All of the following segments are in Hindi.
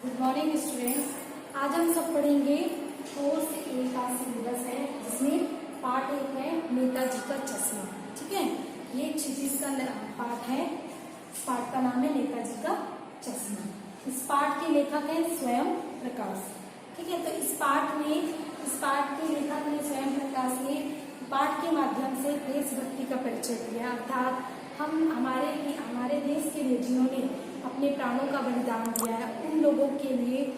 Good morning students. आज हम सब पढ़ेंगे कोर्स ए का सिलेबस है, जिसमें पार्ट एक है नेताजी का चश्मा। ठीक है, ये 36 का पार्ट है। इस पार्ट का नाम है नेताजी का चश्मा। इस पार्ट के लेखक है स्वयं प्रकाश। ठीक है, तो इस पार्ट के लेखक ने स्वयं प्रकाश ने पाठ के माध्यम से देशभक्ति का परिचय दिया, अर्थात हमारे देश के लिए जिन्होंने अपने प्राणों का बलिदान दिया है, उन लोगों के लिए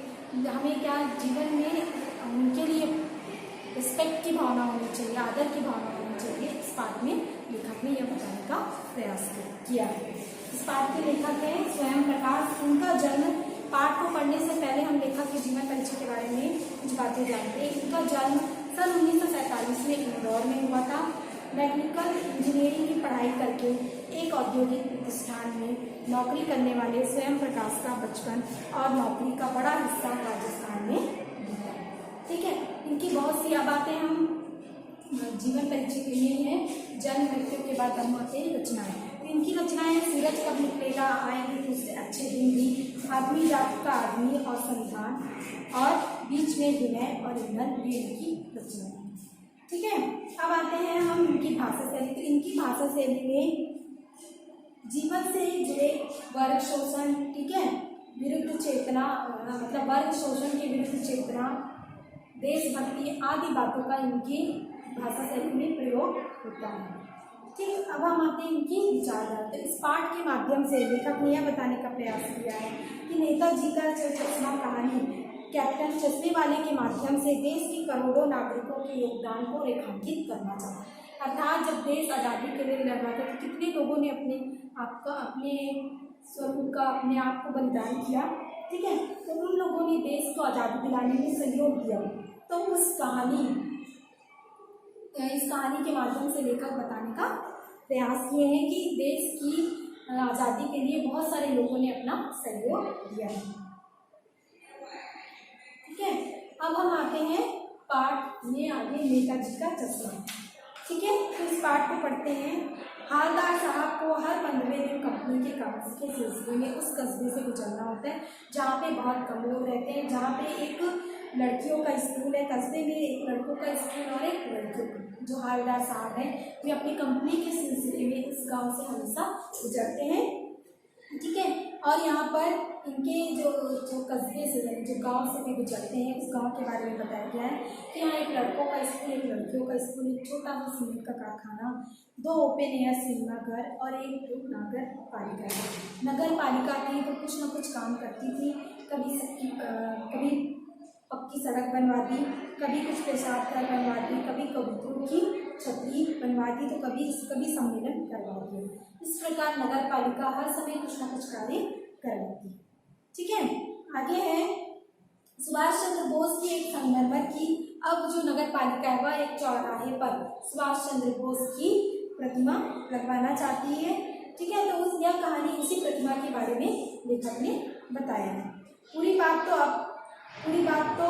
हमें क्या जीवन में उनके लिए रिस्पेक्ट की भावना होनी चाहिए, आदर की भावना होनी चाहिए। इस पाठ में लेखक ने यह बताने का प्रयास किया है। इस पाठ के लेखक हैं स्वयं प्रकाश। उनका जन्म, पाठ को पढ़ने से पहले हम लेखक के जीवन परिचय के बारे में कुछ बातें जानते हैं। इनका जन्म सन 1947 में इंदौर में हुआ था। मैकेनिकल इंजीनियरिंग की पढ़ाई करके एक औद्योगिक प्रतिष्ठान में नौकरी करने वाले स्वयं प्रकाश का बचपन और नौकरी का बड़ा हिस्सा राजस्थान में बीता। ठीक है, इनकी बहुत सी बातें हम जीवन परिचय के लिए हैं। जन्म, मृत्यु के बाद हम आते हैं रचनाएं। तो इनकी रचनाएं सूरज कब निकलेगा, आएंगे तो उससे अच्छे दिन भी, आदमी जात का आदमी और संविधान, और बीच में विनय और इंधन, ये इनकी रचनाएं। ठीक है, अब आते हैं हम इनकी भाषा शैली। तो इनकी भाषा शैली में जीवन से जुड़े वर्ग शोषण, ठीक है, विरुद्ध चेतना, मतलब वर्ग शोषण के विरुद्ध चेतना, देशभक्ति आदि बातों का इनकी भाषा शैली में प्रयोग होता है। ठीक, अब हम आते हैं इनकी विचारधारा। तो इस पाठ के माध्यम से लेखक ने यह बताने का प्रयास किया है कि नेताजी का चश्मा कहानी कैप्टन चश्मे वाले के माध्यम से देश के करोड़ों नागरिकों के योगदान को रेखांकित करना चाहता। अर्थात जब देश आज़ादी के लिए लड़ रहा था तो कितने लोगों ने अपने स्वरूप का, अपने आप को बलिदान किया। ठीक है, तो उन लोगों ने देश को आज़ादी दिलाने में सहयोग दिया। तो इस कहानी के माध्यम से लेखक बताने का प्रयास किए हैं कि देश की आज़ादी के लिए बहुत सारे लोगों ने अपना सहयोग दिया है। ठीक है, अब हम आते हैं पाठ में आगे नेताजी का चश्मा। ठीक है, तो इस पाठ को पढ़ते हैं। हालदार साहब को हर 15वें दिन कंपनी के काम के सिलसिले में उस कस्बे से गुजरना होता है जहाँ पे बहुत कम लोग रहते हैं, जहाँ पे एक लड़कियों का स्कूल है। कस्बे में एक लड़कों का स्कूल और एक लड़कियों का। जो हालदार साहब हैं वे अपनी कंपनी के सिलसिले में इस गांव से हमेशा गुजरते हैं। ठीक है, और यहाँ पर इनके जो कस्बे से, जो गांव से भी गुजरते हैं, उस गांव के बारे में बताया गया है कि यहाँ एक लड़कों का स्कूल, एक लड़कियों का स्कूल, एक छोटा सा सीमेंट का कारखाना, 2 ओपन एयर सिनेमा घर और एक नगर पालिका है। नगर पालिका थी तो कुछ न कुछ काम करती थी। कभी पक्की सड़क बनवा दी, कभी कुछ पेशाब घर बनवा दी, कभी कबूतरों की छतरी बनवा दी, तो कभी सम्मेलन करवा दिया। इस प्रकार नगर पालिका हर समय कुछ न कुछ कार्य करवाती। ठीक है, आगे है सुभाष चंद्र बोस की एक संगमरमर की, अब जो नगर पालिका है वह एक चौराहे पर सुभाष चंद्र बोस की प्रतिमा लगवाना चाहती है। ठीक है, तो यह कहानी इसी प्रतिमा के बारे में लेखक ने बताया है। पूरी बात तो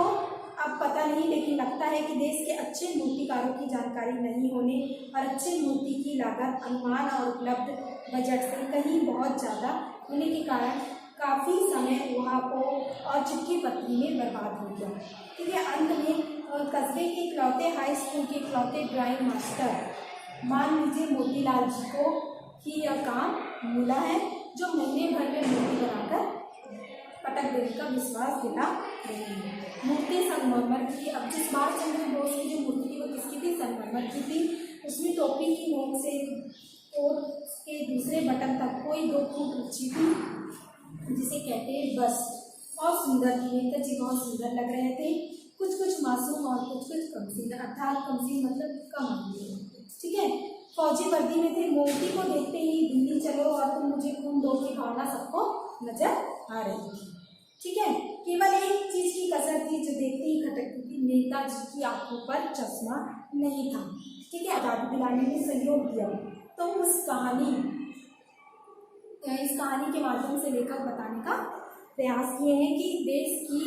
अब पता नहीं, लेकिन लगता है कि देश के अच्छे मूर्तिकारों की जानकारी नहीं होने और अच्छे मूर्ति की लागत, अनुमान और उपलब्ध बजट से कहीं बहुत ज़्यादा होने के कारण काफ़ी समय वहां और चिट्ठी पत्री में बर्बाद हो गया। ठीक है, अंत में कस्बे के इकलौते हाई स्कूल के इकलौते ड्राइंग मास्टर, मान लीजिए मोतीलाल जी को ही यह काम मिला है, जो महीने भर में मूर्ति बनाकर पटक देने का विश्वास दिला रही है। मूर्ति संगमरमर की। अब जिस सुभाष चंद्र बोस की जो मूर्ति थी वो किसकी थी? संगमरमर की थी। उसमें टोपी की नोक से कोट के दूसरे बटन तक कोई 2 फुट ऊंची थी, जिसे कहते हैं बस्ट, और सुंदर थी। नेताजी बहुत सुंदर लग रहे थे, कुछ मासूम और कुछ कमसीन, अर्थात कमसीन मतलब कम आदमी। ठीक है, फौजी वर्दी में थे। मूर्ति को देखते ही दिल्ली चलो और तुम मुझे खून दो की भावना सबको नजर आ रही थी। ठीक है, केवल एक चीज की कसर थी जो देखते ही खटकती थी, नेताजी की आंखों पर चश्मा नहीं था। ठीक है, आजादी दिलाने में सहयोग दिया। तो इस कहानी के माध्यम से लेखक बताने का प्रयास किए हैं कि देश की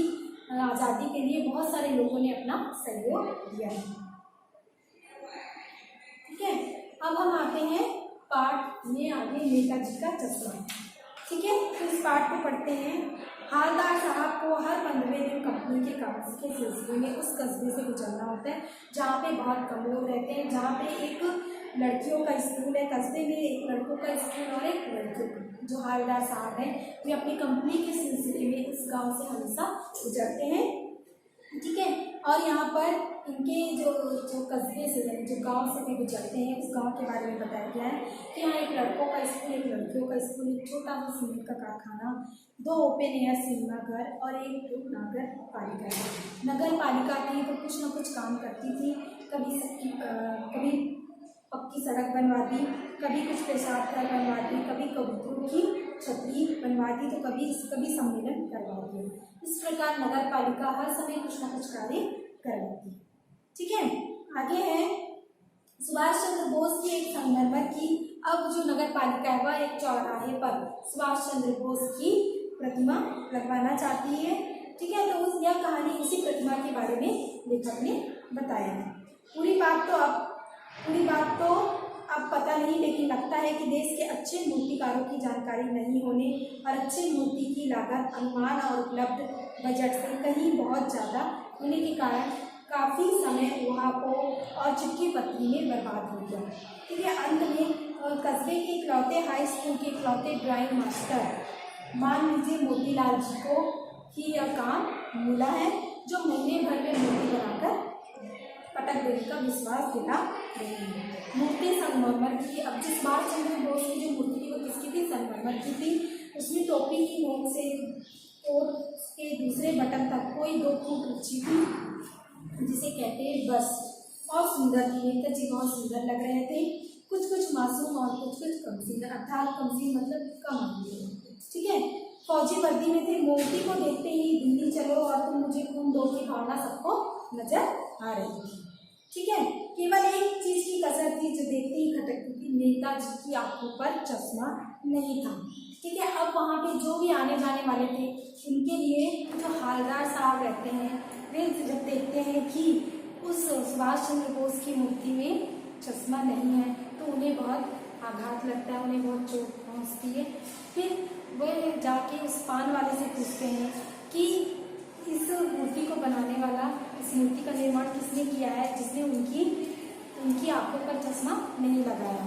आज़ादी के लिए बहुत सारे लोगों ने अपना सहयोग दिया है। ठीक है, अब हम आते हैं पाठ में आगे नेताजी का चश्मा। ठीक है, तो इस पाठ को पढ़ते हैं। हालदार साहब को हर 15वें दिन कंपनी के कागज के सिलसिले में उस कस्बे से गुजरना होता है जहाँ पे बहुत कम लोग रहते हैं, जहाँ पे एक लड़कियों का स्कूल है, कस्बे में एक लड़कों का स्कूल और एक लड़कियों का। जो हालदार साहब हैं वे अपनी कंपनी के सिलसिले में इस गांव से हमेशा गुजरते हैं, ठीक है। और यहाँ पर इनके जो कस्बे से जो गांव से भी गुजरते हैं उस गांव के बारे में बताया गया है कि यहाँ एक लड़कों का स्कूल, एक लड़कियों का स्कूल, एक छोटा सा सीमेंट का कारखाना, 2 ओपन एयर सिनेमा घर और एक नगर पालिका है। नगर पालिका थी तो कुछ न कुछ काम करती थी, कभी पक्की सड़क बनवा दी, कभी कुछ पेशाब घर बनवा दी, कभी कबूतरों की छतरी बनवा दी, तो कभी सम्मेलन करवा दिया। इस प्रकार नगर पालिका हर समय कुछ न कुछ कार्य करवाती, ठीक है। आगे है सुभाष चंद्र बोस की एक संगमरमर की, अब जो नगर पालिका है वह एक चौराहे पर सुभाष चंद्र बोस की प्रतिमा लगवाना चाहती है, ठीक है। तो यह कहानी उसी प्रतिमा के बारे में लेखक ने बताया है। पूरी बात तो अब पता नहीं, लेकिन लगता है कि देश के अच्छे मूर्तिकारों की जानकारी नहीं होने और अच्छे मूर्ति की लागत अनुमान और उपलब्ध बजट से कहीं बहुत ज़्यादा होने के कारण काफ़ी समय वहापो और चिट्ठी पत्री में बर्बाद हो गया, ठीक है। अंत में कस्बे के इकलौते हाई स्कूल के इकलौते ड्राइंग मास्टर मान लीजिए मोतीलाल जी को ही यह काम मिला है, जो महीने भर में मूर्ति बनाकर पटक देने का विश्वास दिला रही है। मूर्ति संगमरमर की, अब जिस सुभाष चंद्र बोस की जो मूर्ति थी वो किसकी थी? संगमरमर की थी। उसमें टोपी की नोक से कोट के दूसरे बटन तक कोई 2 फुट ऊंची थी, जिसे कहते हैं बस, और सुंदर थी। नेता जी बहुत सुंदर लग रहे थे, कुछ मासूम और कुछ कमसीन, अर्थात कमसीन मतलब कम आदमी, ठीक है। फौजी वर्दी में थे। मूर्ति को देखते ही दिल्ली चलो और तुम मुझे खून दो की भावना सबको नजर आ रही थी, ठीक है। केवल एक चीज की कसर थी जो देखते ही खटकती थी, नेताजी की आंखों पर चश्मा नहीं था, ठीक है। अब वहाँ पे जो भी आने जाने वाले थे उनके लिए जो हालदार साहब रहते हैं वे जब देखते हैं कि उस सुभाष चंद्र बोस की मूर्ति में चश्मा नहीं है तो उन्हें बहुत आघात लगता है, उन्हें बहुत चोट पहुँचती है। फिर वे जाके उस पान वाले से पूछते हैं कि इस मूर्ति को बनाने वाला, इस मूर्ति का निर्माण किसने किया है जिसने उनकी आंखों पर चश्मा नहीं लगाया।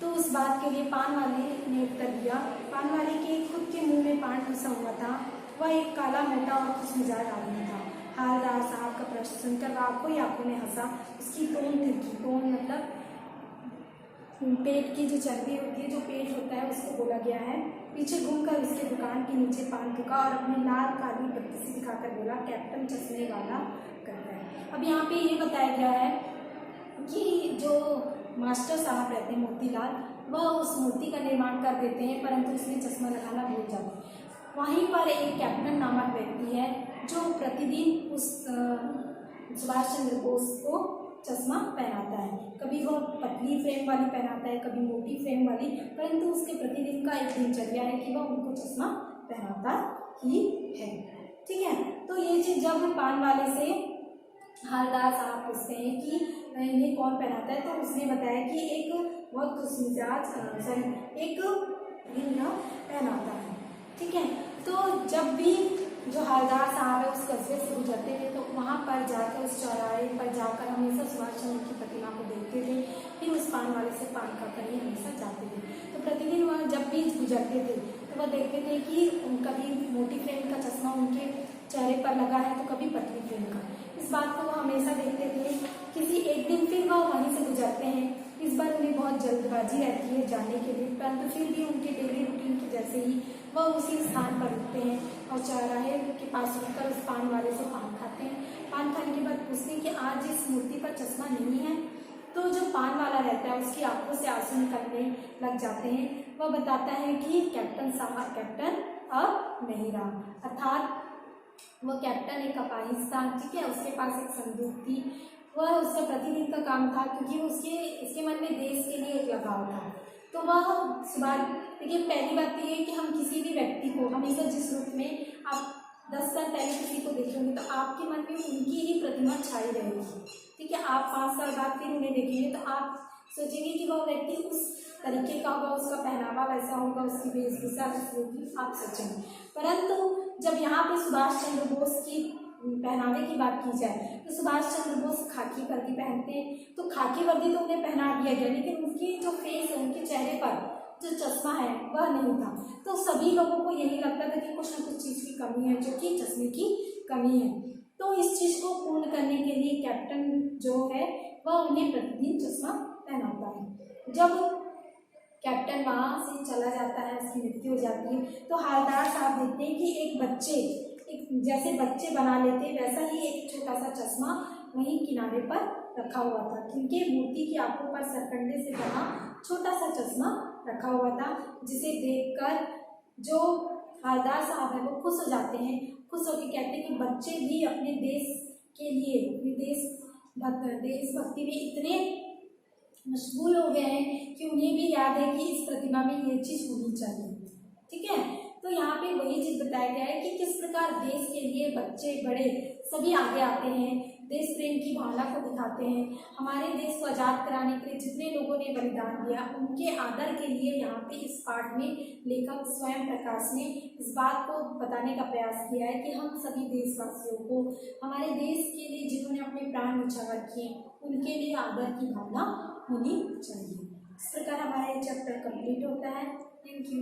तो उस बात के लिए पान वाले ने उत्तर दिया। पान वाले के खुद के मुंह में पान घुसा हुआ था, वह एक काला मोटा और खुशमिजाज आदमी था। हालदार साहब का प्रश्न सुनकर आंखों ही आंखों में हंसा। उसकी टोन तिरकी, टोन मतलब पेट की जो चर्बी होती है, जो पेट होता है उसको बोला गया है। पीछे घूमकर उसके दुकान के नीचे पान थूका और अपनी लाल काली बत्ती से दिखाकर बोला, कैप्टन चश्मे वाला करता है। अब यहाँ पे ये बताया गया है कि जो मास्टर साहब रहते हैं मोतीलाल, वह उस मूर्ति का निर्माण कर देते हैं परंतु उसमें चश्मा लगाना भूल जाते हैं। वहीं पर एक कैप्टन नामक व्यक्ति है जो प्रतिदिन उस सुभाष चंद्र बोस को चश्मा पहनाता है। कभी वह पतली फ्रेम वाली पहनाता है, कभी मोटी फ्रेम वाली, परंतु उसके प्रतिदिन का एक दिनचर्या है कि वह उनको चश्मा पहनाता ही है, ठीक है। तो ये चीज़ जब पान वाले से हालदार साहब पूछते हैं कि इन्हें कौन पहनाता है, तो उसने बताया कि एक बहुत खुशमिजाज एक पहनाता है, ठीक है। तो जब भी जो हालदार साहब है उस कस्बे से गुजरते थे तो वहाँ पर जाकर, उस चौराहे पर जाकर हमेशा सुभाष चंद्र की प्रतिमा को देखते थे, फिर उस पान वाले से पान खाकर ही हमेशा जाते थे। तो प्रतिदिन वह जब भी गुजरते थे तो वह देखते थे कि कभी मोटी फ्रेम का चश्मा उनके चेहरे पर लगा है तो कभी पतली फ्रेम का। इस बात को वह हमेशा देखते थे। किसी एक दिन फिर वह वहीं से गुजरते हैं। इस बार उन्हें बहुत जल्दबाजी रहती है जाने के लिए, परंतु फिर भी उनके डेली रूटीन के जैसे ही वह उसी स्थान पर रुकते हैं और चौराहे के पास रुककर उस पान वाले से पान खाते हैं। पान खाने के बाद पूछते हैं कि आज इस मूर्ति पर चश्मा नहीं है। तो जो पान वाला रहता है उसकी आंखों से आंसू निकलने लग जाते हैं। वह बताता है कि कैप्टन अब नहीं रहा, अर्थात वह कैप्टन एक अपाहिस्तान, ठीक है, उसके पास एक संदूक थी। वह उसका प्रतिदिन का काम था क्योंकि उसके मन में देश के लिए एक लगाव था। तो वह सुबह, देखिए पहली बात तो ये है कि हम किसी भी व्यक्ति को हमेशा जिस रूप में आप 10 साल पहले किसी को देखेंगे तो आपके मन में उनकी ही प्रतिमा छाई रहेगी, ठीक है। आप 5 साल बाद फिर उन्हें देखेंगे तो आप सोचेंगे कि वह व्यक्ति उस तरीके का होगा, उसका पहनावा वैसा होगा, उसकी वेशभूषा वैसी होगी, आप सोचेंगे। परंतु जब यहाँ पे सुभाष चंद्र बोस की पहनावे की बात की जाए तो सुभाष चंद्र बोस खाकी वर्दी पहनते हैं, तो खाकी वर्दी तो उन्हें पहना दिया गया, लेकिन उनकी जो फेस है, उनके चेहरे पर जो चश्मा है वह नहीं था। तो सभी लोगों को यही लगता था कि कुछ न कुछ चीज़ की कमी है, जो कि चश्मे की कमी है। तो इस चीज़ को पूर्ण करने के लिए कैप्टन जो है वह उन्हें प्रतिदिन चश्मा पहनाता है। जब कैप्टन वहाँ से चला जाता है, उसकी मृत्यु हो जाती है, तो हवलदार साहब देखते हैं कि एक बच्चे, एक जैसे बच्चे बना लेते वैसा ही एक छोटा सा चश्मा वहीं किनारे पर रखा हुआ था। उनके मूर्ति की आंखों पर सरकंडे से बना छोटा सा चश्मा रखा हुआ था, जिसे देखकर जो हवलदार साहब है वो खुश हो जाते हैं। खुश होकर कहते हैं कि बच्चे भी अपने देश के लिए, अपने देशभक्ति में इतने मशगूल हो गए हैं कि उन्हें भी याद है कि इस प्रतिमा में ये चीज़ होनी चाहिए। ठीक है, तो यहाँ पे वही चीज़ बताया गया है कि किस प्रकार देश के लिए बच्चे बड़े सभी आगे आते हैं, देश प्रेम की भावना को दिखाते हैं। हमारे देश को आज़ाद कराने के लिए जितने लोगों ने बलिदान दिया, उनके आदर के लिए यहाँ पे इस पाठ में लेखक स्वयं प्रकाश ने इस बात को बताने का प्रयास किया है कि हम सभी देशवासियों को हमारे देश के लिए जिन्होंने अपने प्राण न्यौछावर किए उनके लिए आदर की भावना होनी चाहिए। इस प्रकार हमारा ये चैप्टर कंप्लीट होता है। Thank you.